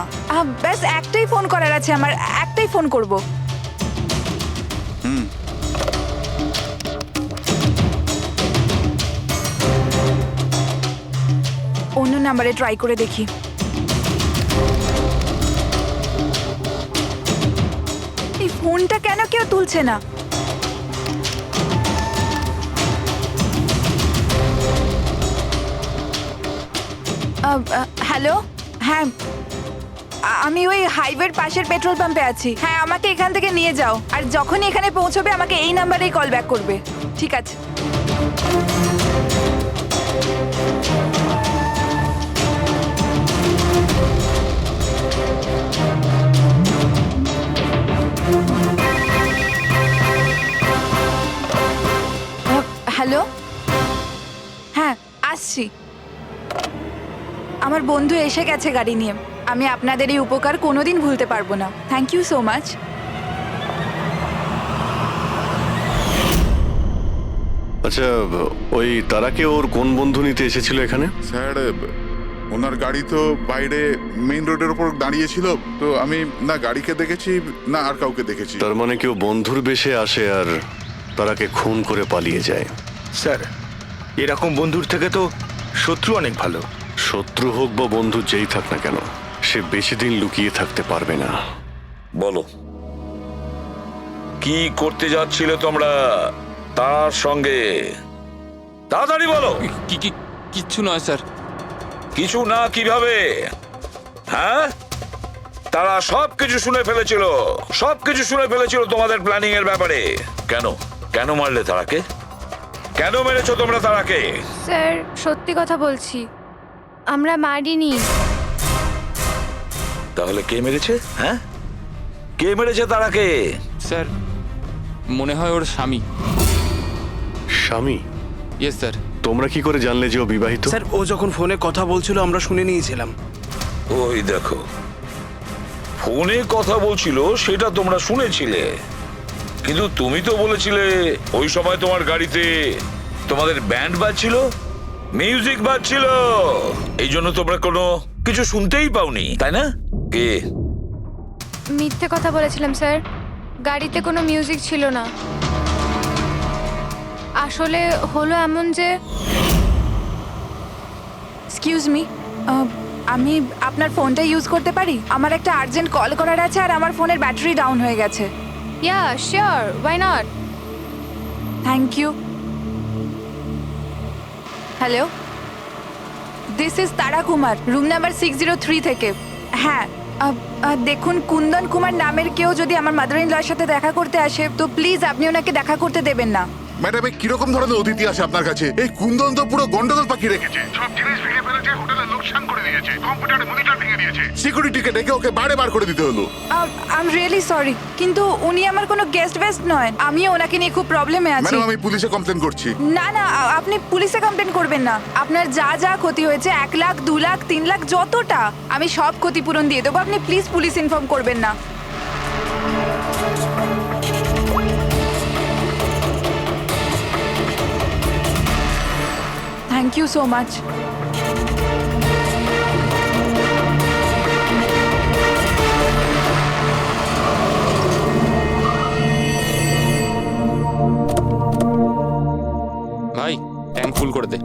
ব্যাস একটাই ফোন করার আছে আমার, একটাই ফোন করব। অন্য নাম্বারে ট্রাই করে দেখি। এই ফোনটা কেন কেউ তুলছে না? হ্যালো, হ্যাঁ আমি ওই হাইওয়ের পাশের পেট্রোল পাম্পে আছি। হ্যাঁ, আমাকে এখান থেকে নিয়ে যাও, আর যখনই এখানে পৌঁছবে আমাকে এই নাম্বারেই কল ব্যাক করবে। ঠিক আছে। হ্যালো, হ্যাঁ আসছি। আমার বন্ধু এসে গেছে গাড়ি নিয়ে। আমি আপনাদের এই উপকার কোনোদিন ভুলতে পারবো না। Thank you so much. আচ্ছা, ওই তারাকে ওর কোন বন্ধু নিতে এসেছিল এখানে? স্যার, ওনার গাড়ি তো বাইরে মেইন রোডের উপর দাঁড়িয়ে ছিল, তো আমি না গাড়িকে দেখেছি না আর কাউকে দেখেছি। তার মানে কেউ বন্ধুর বেশে আসে আর তারাকে খুন করে পালিয়ে যায়। স্যার, এরকম বন্ধুর থেকে তো শত্রু অনেক ভালো। শত্রু হোক বা বন্ধু যেই থাক না কেন, সে বেশি দিন লুকিয়ে থাকতে পারবে না। বলো, কি করতে যাচ্ছিলে তোমরা তার সঙ্গে? তাড়াতাড়ি বলো। কিচ্ছু নয় স্যার। কিছু না কিভাবে? হ্যাঁ, তারা সবকিছু শুনে ফেলেছিল, সবকিছু শুনে ফেলেছিল তোমাদের প্ল্যানিং এর ব্যাপারে। কেন কেন মারলে তারাকে? কেন মেরেছো তোমরা তারাকে? স্যার, সত্যি কথা বলছি, আমরা মারিনি। তাহলে কে মেরেছে? হ্যাঁ, কে মেরেছে তারাকে? স্যার, মনে হয় ওর স্বামী। স্বামী? Yes sir. তোমরা কি করে জানলে যে ও বিবাহিত? স্যার, ও যখন ফোনে কথা বলছিল আমরা শুনে নিয়েছিলাম। ওই দেখো, ফোনে কথা বলছিল সেটা তোমরা শুনেছিলে, কিন্তু তুমি তো বলেছিলে ওই সময় তোমার গাড়িতে তোমাদের ব্যান্ড বাজছিল। মিউজিক বাজছিল, এই জন্য তোমরা কোনো কিছু শুনতেই পাওনি, তাই না? কে? মিথ্যে কথা বলেছিলাম স্যার, গাড়িতে কোনো মিউজিক ছিল না। আসলে হলো এমন যে এক্সকিউজ মি, আমি আপনার ফোনটা ইউজ করতে পারি? আমার একটা আর্জেন্ট কল করার আছে আর আমার ফোনের ব্যাটারি ডাউন হয়ে গেছে। Yeah sure, why not. Thank you. Hello, this is Tara Kumar, room number 603 থেকে। হ্যাঁ, দেখুন, কুন্দন কুমার নামের কেউ যদি আমার মাদার ইন লর সাথে দেখা করতে আসে তো প্লিজ আপনি ওনাকে দেখা করতে দেবেন না। ম্যাডাম, এই কিরকম ধরনের অতিথি আছে আপনার কাছে? এই কুন্দন তো পুরো গন্ডগোল পাখি রেখেছে, সব জিনিস ভেঙে ফেলেছে, হোটেলের লোকসান করে দিয়েছে, কম্পিউটারে মনিটর ভেঙে দিয়েছে, সিকিউরিটিকে ডেকে ওকে বাইরে বার করে দিতে হলো। আই এম রিয়েলি সরি, কিন্তু উনি আমার কোনো গেস্ট বেস্ট নয়। আমি ওনাকে নিয়ে খুব প্রবলেমে আছি। ম্যাডাম, আমি পুলিশে কমপ্লেন করছি। না না, আপনি পুলিশে কমপ্লেন করবেন না। আপনার যা যা ক্ষতি হয়েছে, 1 লাখ, 2 লাখ, 3 লাখ, যতটা, আমি সব ক্ষতিপূরণ দিয়ে দেবো। আপনি প্লিজ পুলিশ ইনফর্ম করবেন না। Thank you so much. ভাই ট্যাঙ্ক ফুল করে দে।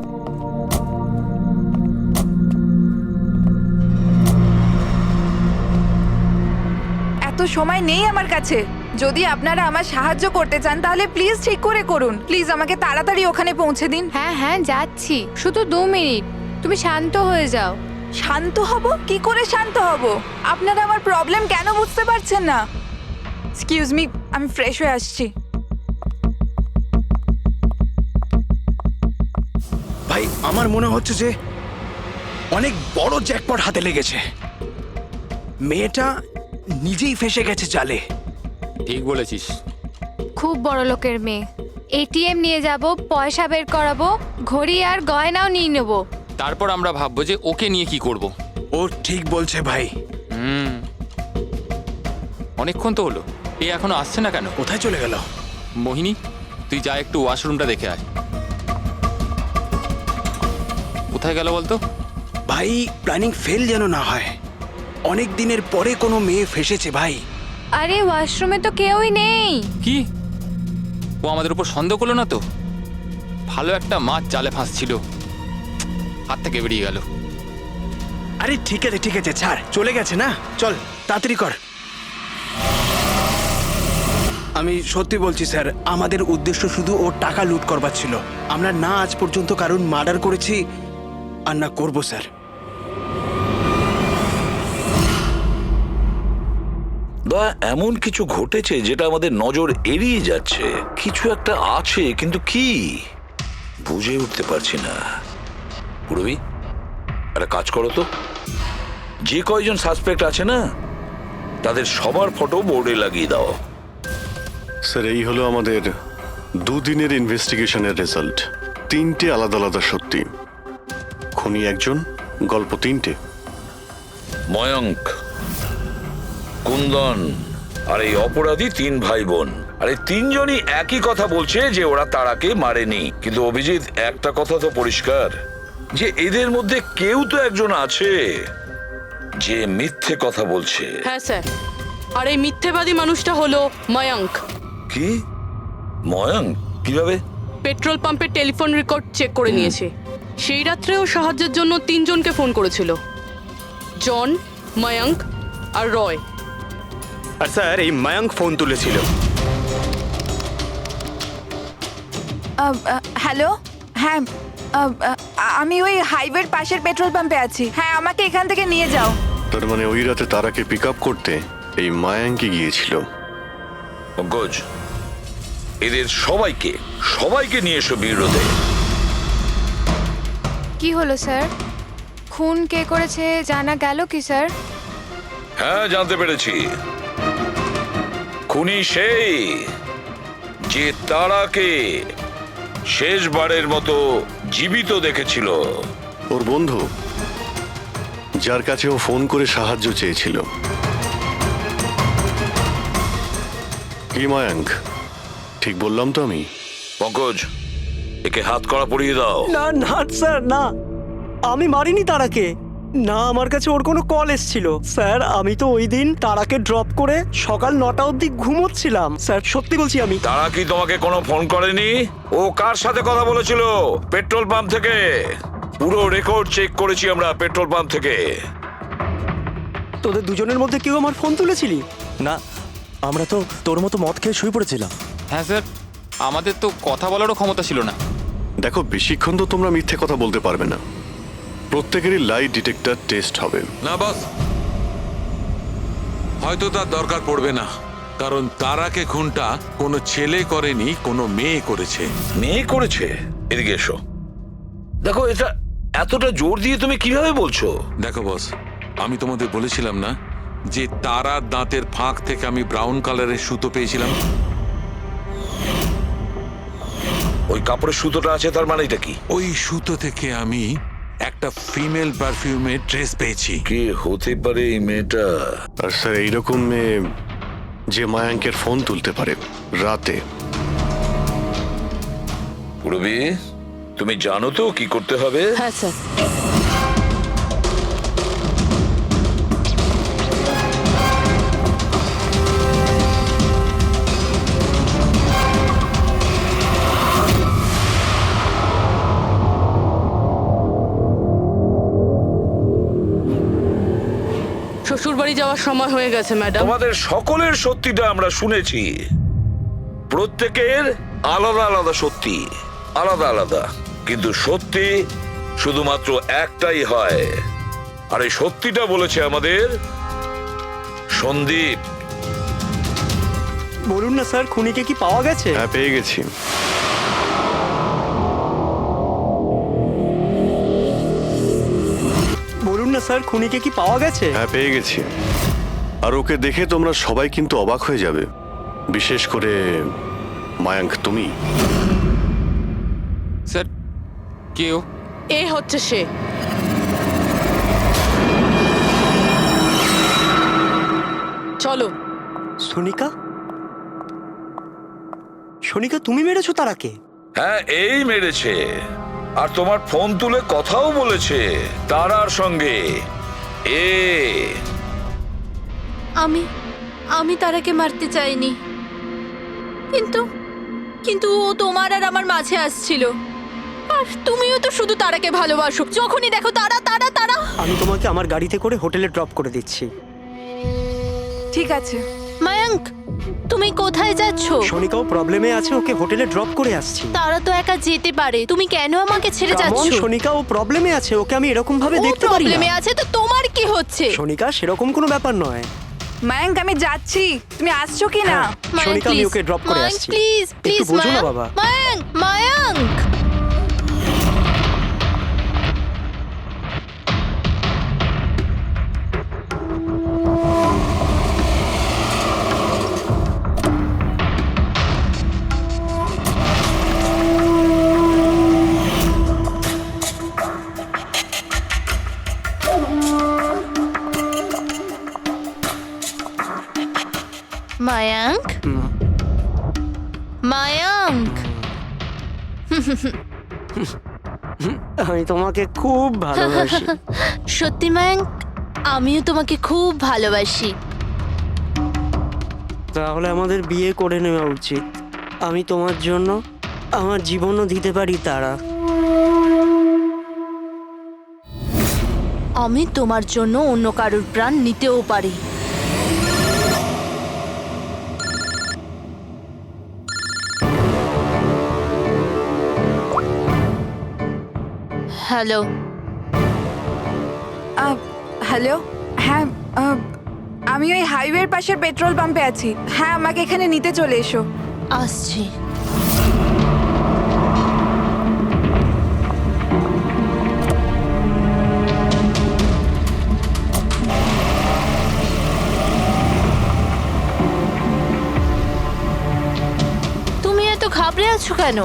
এত সময় নেই আমার কাছে। যদি আপনারা আমার সাহায্য করতে চান তাহলে প্লিজ ঠিক করে করুন। প্লিজ আমাকে তাড়াতাড়ি ওখানে পৌঁছে দিন। হ্যাঁ হ্যাঁ যাচ্ছি, শুধু 2 মিনিট, তুমি শান্ত হয়ে যাও। শান্ত হব? কি করে শান্ত হব? আপনারা আমার প্রবলেম কেন বুঝতে পারছেন না? এক্সকিউজ মি, আমি ফ্রেশ হয়ে আসছি। ভাই, আমার মনে হচ্ছে যে অনেক বড় জ্যাকপট হাতে লেগেছে। মেয়েটা নিজেই ফেসে গেছে জালে। ঠিক বলেছিস। খুব বড় লোকের মেয়ে। এটিএম নিয়ে যাব, পয়সা বের করাবো, ঘড়ি আর গয়নাও নিয়ে নেব। তারপর আমরা ভাববো যে ওকে নিয়ে কি করব। ও ঠিক বলছে ভাই। অনেকক্ষণ তো হলো, এ এখনো আসছে না কেন? কোথায় চলে গেল? মোহিনী, তুই যা একটু ওয়াশরুমটা দেখে আয়। কোথায় গেল বলতো? ভাই, প্ল্যানিং ফেল যেন না হয়। অনেক দিনের পরে কোনো মেয়ে ফেসেছে ভাই। আরে ওয়াশরুমে তো কেউই নেই। কি? ও আমাদের উপর সন্দেহ করলো না তো? ভালো একটা মাছ জালে ফাঁসছিল, হাত থেকে বেরিয়ে গেল। আরে ঠিক আছে, ছাড়, চলে গেছে না, চল তাড়াতাড়ি কর। আমি সত্যি বলছি স্যার, আমাদের উদ্দেশ্য শুধু ওর টাকা লুট করবার ছিল। আমরা না আজ পর্যন্ত কারণ মার্ডার করেছি আর না করবো স্যার। দয়া, এমন কিছু ঘটেছে যেটা আমাদের নজর এড়িয়ে যাচ্ছে। কিছু একটা আছে, কিন্তু কি বুঝে উঠতে পারছি না। পুরবি, একটা কাজ করো তো, যে কয়জন সাসপেক্ট আছে না তাদের সবার ফটো বোর্ডে লাগিয়ে দাও। স্যার, এই হলো আমাদের 2 দিনের ইনভেস্টিগেশনের রেজাল্ট। 3টে আলাদা আলাদা সত্যি। খুনি একজন, গল্প 3টে। ময়ঙ্ক, কুন্দন আর এই অপরাধী 3 ভাই বোন। আর এই 3 জনই একই কথা বলছে যে ওরা তারাকে মারেনি। কিন্তু অভিজিৎ, একটা কথা তো পরিষ্কার যে এদের মধ্যে কেউ তো একজন আছে যে মিথ্যে কথা বলছে। হ্যাঁ স্যার, আর এই মিথ্যেবাদী মানুষটা হলো ময়ঙ্ক। কি? ময়ঙ্ক? কিভাবে? পেট্রোল পাম্পের টেলিফোন রেকর্ড চেক করে নিয়েছে। সেই রাত্রেও সাহায্যের জন্য 3 জনকে ফোন করেছিল, জন, ময়ঙ্ক আর রয়। আর স্যার, এই মায়াঙ্ক ফোন তুলেছিল। হ্যালো, হ্যাঁ, আমি ওই হাইওয়ের পাশের পেট্রোল পাম্পে আছি। হ্যাঁ, আমাকে এখান থেকে নিয়ে যাও। তার মানে ওই রাতে তারাকে পিক আপ করতে এই মায়াঙ্কি গিয়েছিল। পঙ্কজ, এদের সবাইকে নিয়ে এসো বিরোধে। কি হলো স্যার? খুন কে করেছে জানা গেল কি স্যার? হ্যাঁ, জানতে পেরেছি। খুনি সেই যে তারাকে শেষবারের মতো জীবিত দেখেছিল। ওর বন্ধু, যার কাছে ও ফোন করে সাহায্য চেয়েছিল। কি মায়াঙ্ক, ঠিক বললাম তো আমি? পঙ্কজ, একে হাত কড়া পরিয়ে দাও। না না স্যার, না, আমি মারিনি তারাকে। না, আমার কাছে ওর কোনো কল এসেছিল। স্যার, আমি তো ওই দিন তারাকে ড্রপ করে সকাল 9টা অবধি ঘুমোচ্ছিলাম। স্যার, সত্যি বলছি আমি। তারা কি তোমাকে কোনো ফোন করেনি? ও কার সাথে কথা বলেছিল? পেট্রোল পাম্প থেকে। পুরো রেকর্ড চেক করেছি আমরা পেট্রোল পাম্প থেকে। তোদের দুজনের মধ্যে কেউ আমার ফোন তুলেছিলি? না, আমরা তো তোর মতো মদ খেয়ে শুয়ে পড়েছিলাম। হ্যাঁ স্যার, আমাদের তো কথা বলারও ক্ষমতা ছিল না। দেখো, বেশিক্ষণ তো তোমরা মিথ্যে কথা বলতে পারবে না। প্রত্যেকেরই লাই ডিটেক্টর টেস্ট হবে। না বস, হয়তো তার দরকার পড়বে না, কারণ তারাকে খুনটা কোনো ছেলে করেনি, কোনো মেয়ে করেছে। মেয়ে করেছে? এদিকে এসো। দেখো, এটা এতটা জোর দিয়ে তুমি কিভাবে বলছো? দেখো বস, আমি তোমাদের বলেছিলাম না যে তারার দাঁতের ফাঁক থেকে আমি ব্রাউন কালারের সুতো পেয়েছিলাম? ওই কাপড়ের সুতোটা আছে, তার মানে এটা কি? ওই সুতো থেকে আমি একটা ফিমেল পারফিউমের ড্রেস পেয়েছি। কে হতে পারে এই মেয়েটা? আর স্যার, এইরকম মেয়ে যে মায়াঙ্কের ফোন তুলতে পারে রাতে। পুরবি, তুমি জানো তো কি করতে হবে? হ্যাঁ স্যার। শ্বশুরবাড়ি যাওয়ার সময় হয়ে গেছে ম্যাডাম। তোমাদের সকলের সত্যিটা আমরা শুনেছি। প্রত্যেকের আলাদা আলাদা সত্যি, আলাদা আলাদা, কিন্তু সত্যি শুধুমাত্র একটাই হয়। আর এই সত্যিটা বলেছে আমাদের সন্দীপ। বলুন না স্যার, খুনিকে কি পাওয়া গেছে? হ্যাঁ, পেয়ে গেছি। বলুন না স্যার, খুনিকে কি পাওয়া গেছে? হ্যাঁ, পেয়ে গেছি। আর ওকে দেখে তোমরা সবাই কিন্তু অবাক হয়ে যাবে, বিশেষ করে মায়াঙ্ক, তুমি। স্যার, কেউ এ হচ্ছে সে। চলো। সোনিকা? সোনিকা, তুমি মেরেছো তারাকে? হ্যাঁ, এই মেরেছে। আর তোমার ফোন তুলে কথাও বলেছে তারার সঙ্গে। আমি তারাকে মারতে চাইনি, কিন্তু ও তোমার আর আমার মাঝে আসছিল। আর তুমিও তো শুধু তারাকে ভালোবাসো, যখনই দেখো তারা তারা তারা। আমি তোমাকে আমার গাড়িতে করে হোটেলে ড্রপ করে দিচ্ছি। ঠিক আছে। মায়াঙ্ক, তুমি কোথায় যাচ্ছো? সোনিকাও প্রবলেমে আছে, ওকে হোটেলে ড্রপ করে আসছি। তারা তো একা যেতে পারে, তুমি কেন আমাকে ছেড়ে যাচ্ছো? সোনিকা, ও প্রবলেমে আছে, ওকে আমি এরকম ভাবে দেখতে পারি না। প্রবলেমে আছে তো তোমার কি হচ্ছে? সোনিকা, সেরকম কোনো ব্যাপার নয়। মায়াঙ্ক, আমি যাচ্ছি, তুমি আসছো কি না? সোনিকা, আমি ওকে ড্রপ করে আসছি। প্লিজ প্লিজ, একটু বোঝো না বাবা। মায়াঙ্ক, মায়াঙ্ক। মায়াঙ্ক, মায়াঙ্ক, আমি তোমাকে খুব ভালোবাসি। সত্যি মায়াঙ্ক, আমিও তোমাকে খুব ভালোবাসি। তাহলে আমাদের বিয়ে করে নেওয়া উচিত। আমি তোমার জন্য আমার জীবনও দিতে পারি তারা। আমি তোমার জন্য অন্য কারোর প্রাণ নিতেও পারি। হ্যালো। হ্যালো। হ্যাঁ, আমি ওই হাইওয়ের পাশের পেট্রোল পাম্পে আছি। হ্যাঁ, আমাকে এখানে নিতে চলে এসো। আসছি। তুমি এত ঘাবড়ে আছো কেন?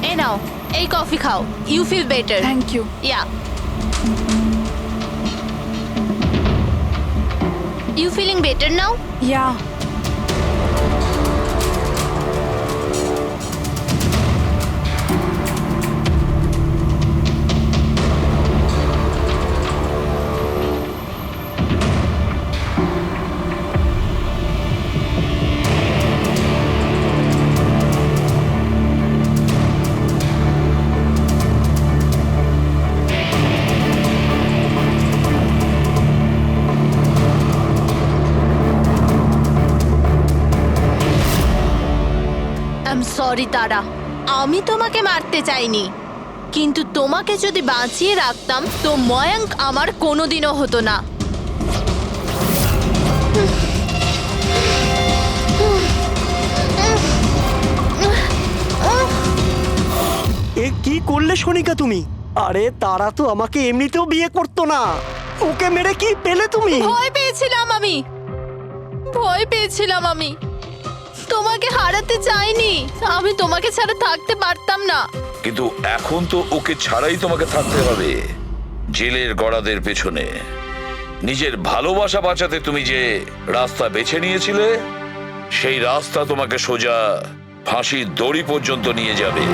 এই নাও, এই কফি খাও। You feel better. Thank you. Yeah. You feeling better now? Yeah. Sorry Tara, আমি তোমাকে মারতে চাইনি, কিন্তু তোমাকে যদি বাঁচিয়ে রাখতাম তো ময়াঙ্ক আমার কোনোদিনও হতো না। এ কি করলে সোনিকা তুমি? আরে তারা তো আমাকে এমনিতেও বিয়ে করতো না, ওকে মেরে কি পেলে তুমি? ভয় পেয়েছিলাম আমি তোমাকে হারাতে চাইনি, আমি তোমাকে ছাড়া থাকতে পারতাম না। কিন্তু এখন তো ওকে ছাড়াই তোমাকে থাকতে হবে জেলের গড়াদের পেছনে। নিজের ভালোবাসা বাঁচাতে তুমি যে রাস্তা বেছে নিয়েছিলে, সেই রাস্তা তোমাকে সোজা ফাঁসির দড়ি পর্যন্ত নিয়ে যাবে।